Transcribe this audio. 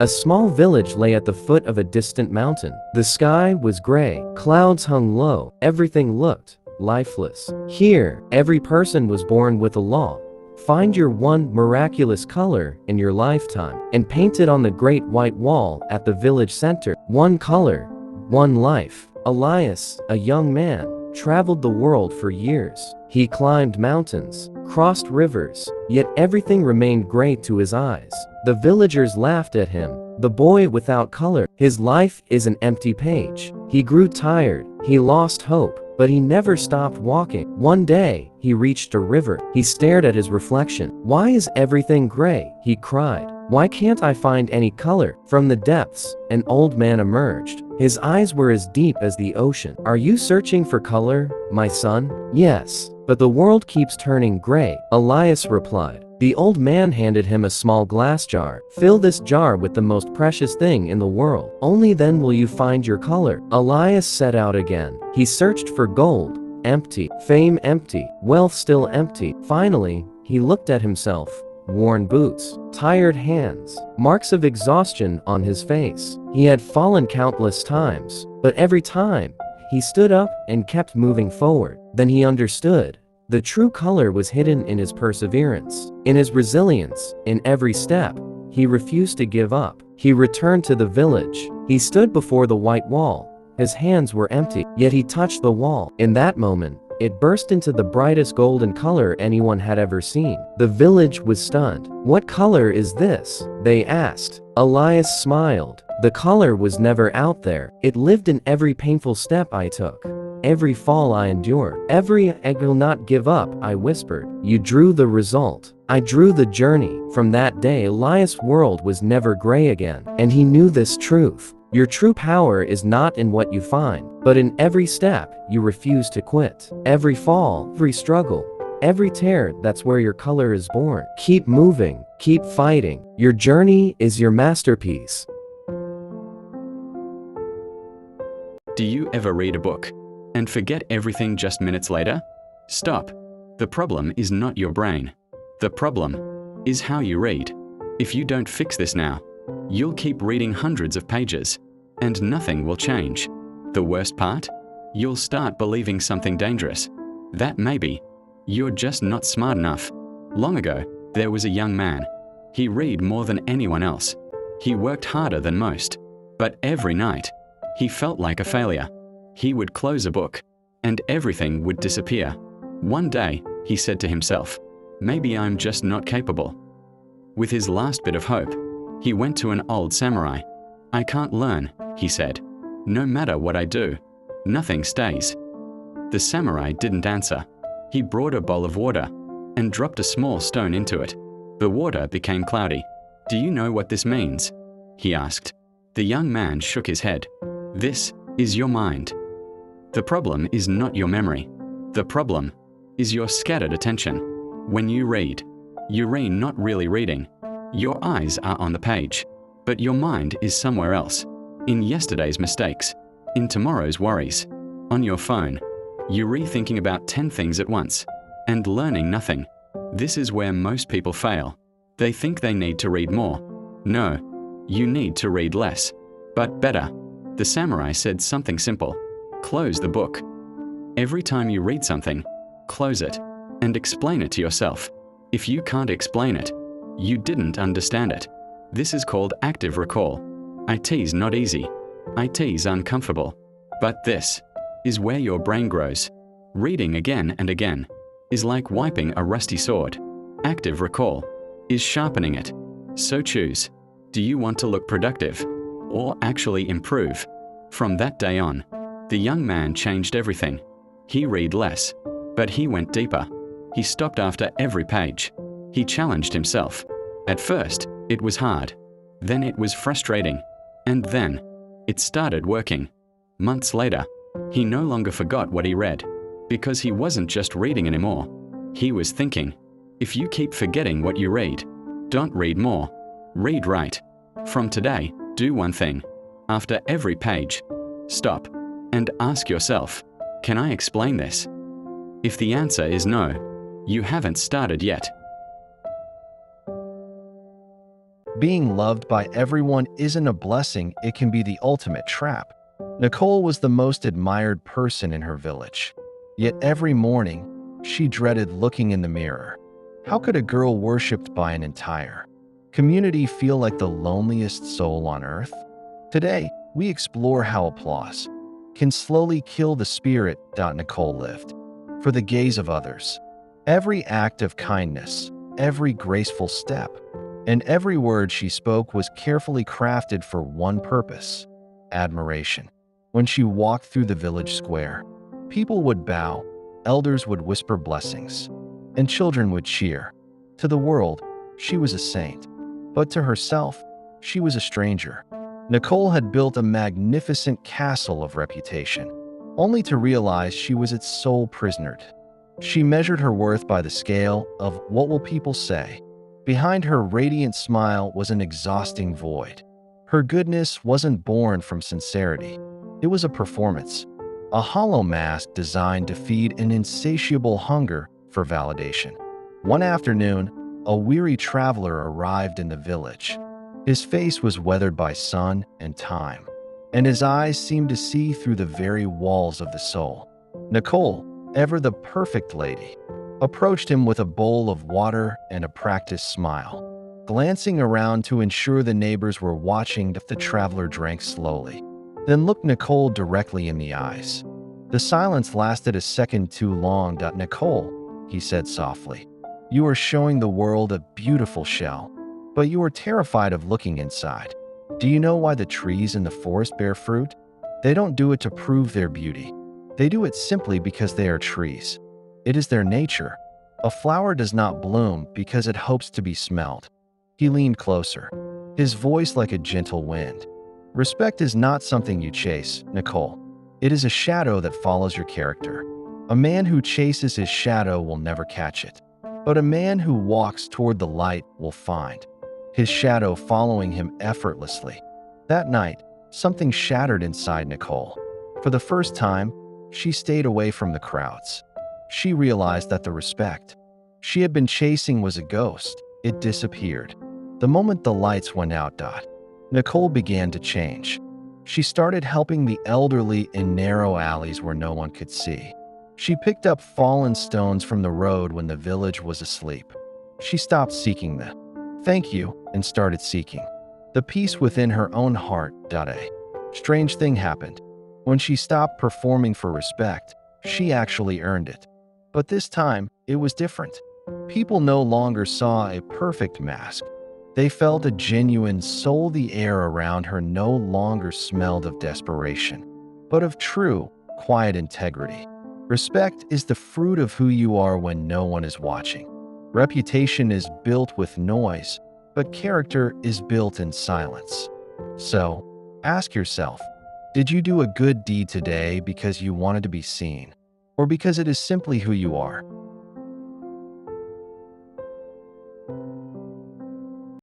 A small village lay at the foot of a distant mountain. The sky was gray, clouds hung low, everything looked lifeless. Here, every person was born with a law. Find your one miraculous color in your lifetime and paint it on the great white wall at the village center. One color, one life. Elias, a young man, traveled the world for years. He climbed mountains, crossed rivers, yet everything remained gray to his eyes. The villagers laughed at him. The boy without color. His life is an empty page. He grew tired. He lost hope. But he never stopped walking. One day, he reached a river. He stared at his reflection. "Why is everything gray?" he cried. "Why can't I find any color?" From the depths, an old man emerged. His eyes were as deep as the ocean. "Are you searching for color, my son?" "Yes, but the world keeps turning gray," Elias replied. The old man handed him a small glass jar. "Fill this jar with the most precious thing in the world. Only then will you find your color." Elias set out again. He searched for gold. Empty. Fame empty. Wealth still empty. Finally, he looked at himself. Worn boots. Tired hands. Marks of exhaustion on his face. He had fallen countless times. But every time, he stood up and kept moving forward. Then he understood. The true color was hidden in his perseverance, in his resilience, in every step. He refused to give up. He returned to the village. He stood before the white wall. His hands were empty, yet he touched the wall. In that moment, it burst into the brightest golden color anyone had ever seen. The village was stunned. "What color is this?" they asked. Elias smiled. "The color was never out there. It lived in every painful step I took. Every fall I endured. I will not give up," I whispered. "You drew the result. I drew the journey." From that day, Elias' world was never gray again. And he knew this truth. Your true power is not in what you find, but in every step you refuse to quit. Every fall, every struggle, every tear, that's where your color is born. Keep moving, keep fighting. Your journey is your masterpiece. Do you ever read a book and forget everything just minutes later? Stop. The problem is not your brain. The problem is how you read. If you don't fix this now, you'll keep reading hundreds of pages and nothing will change. The worst part? You'll start believing something dangerous. That maybe you're just not smart enough. Long ago, there was a young man. He read more than anyone else. He worked harder than most. But every night, he felt like a failure. He would close a book, and everything would disappear. One day, he said to himself, "Maybe I'm just not capable." With his last bit of hope, he went to an old samurai. "I can't learn," he said. "No matter what I do, nothing stays." The samurai didn't answer. He brought a bowl of water and dropped a small stone into it. The water became cloudy. "Do you know what this means?" he asked. The young man shook his head. "This is your mind. The problem is not your memory. The problem is your scattered attention. When you read not really reading. Your eyes are on the page, but your mind is somewhere else. In yesterday's mistakes, in tomorrow's worries. On your phone, you're rethinking about 10 things at once and learning nothing. This is where most people fail. They think they need to read more. No, you need to read less, but better. The samurai said something simple. Close the book. Every time you read something, close it and explain it to yourself. If you can't explain it, you didn't understand it. This is called active recall. IT's not easy. IT's uncomfortable. But this is where your brain grows. Reading again and again is like wiping a rusty sword. Active recall is sharpening it. So choose. Do you want to look productive or actually improve? From that day on, the young man changed everything. He read less, but he went deeper. He stopped after every page. He challenged himself. At first, it was hard. Then it was frustrating. And then, it started working. Months later, he no longer forgot what he read, because he wasn't just reading anymore. He was thinking. If you keep forgetting what you read, don't read more. Read right. From today, do one thing. After every page, stop and ask yourself, can I explain this? If the answer is no, you haven't started yet. Being loved by everyone isn't a blessing, it can be the ultimate trap. Nicole was the most admired person in her village. Yet every morning, she dreaded looking in the mirror. How could a girl worshipped by an entire community feel like the loneliest soul on earth? Today, we explore how applause can slowly kill the spirit Nicole lived for the gaze of others. Every act of kindness, every graceful step, and every word she spoke was carefully crafted for one purpose: admiration. When she walked through the village square, people would bow, elders would whisper blessings, and children would cheer. To the world, she was a saint, but to herself, she was a stranger. Nicole had built a magnificent castle of reputation, only to realize she was its sole prisoner. She measured her worth by the scale of "what will people say?" Behind her radiant smile was an exhausting void. Her goodness wasn't born from sincerity. It was a performance, a hollow mask designed to feed an insatiable hunger for validation. One afternoon, a weary traveler arrived in the village. His face was weathered by sun and time, and his eyes seemed to see through the very walls of the soul. Nicole, ever the perfect lady, approached him with a bowl of water and a practiced smile. Glancing around to ensure the neighbors were watching, the traveler drank slowly, then looked Nicole directly in the eyes. The silence lasted a second too long. "Nicole," he said softly, "you are showing the world a beautiful shell, but you are terrified of looking inside. Do you know why the trees in the forest bear fruit? They don't do it to prove their beauty. They do it simply because they are trees. It is their nature. A flower does not bloom because it hopes to be smelled." He leaned closer, his voice like a gentle wind. "Respect is not something you chase, Nicole. It is a shadow that follows your character. A man who chases his shadow will never catch it, but a man who walks toward the light will find his shadow following him effortlessly." That night, something shattered inside Nicole. For the first time, she stayed away from the crowds. She realized that the respect she had been chasing was a ghost. It disappeared the moment the lights went out. Nicole began to change. She started helping the elderly in narrow alleys where no one could see. She picked up fallen stones from the road when the village was asleep. She stopped seeking the thank you and started seeking the peace within her own heart. A strange thing happened. When she stopped performing for respect, she actually earned it. But this time, it was different. People no longer saw a perfect mask. They felt a genuine soul. The air around her no longer smelled of desperation, but of true, quiet integrity. Respect is the fruit of who you are when no one is watching. Reputation is built with noise, but character is built in silence. So, ask yourself, did you do a good deed today because you wanted to be seen, or because it is simply who you are?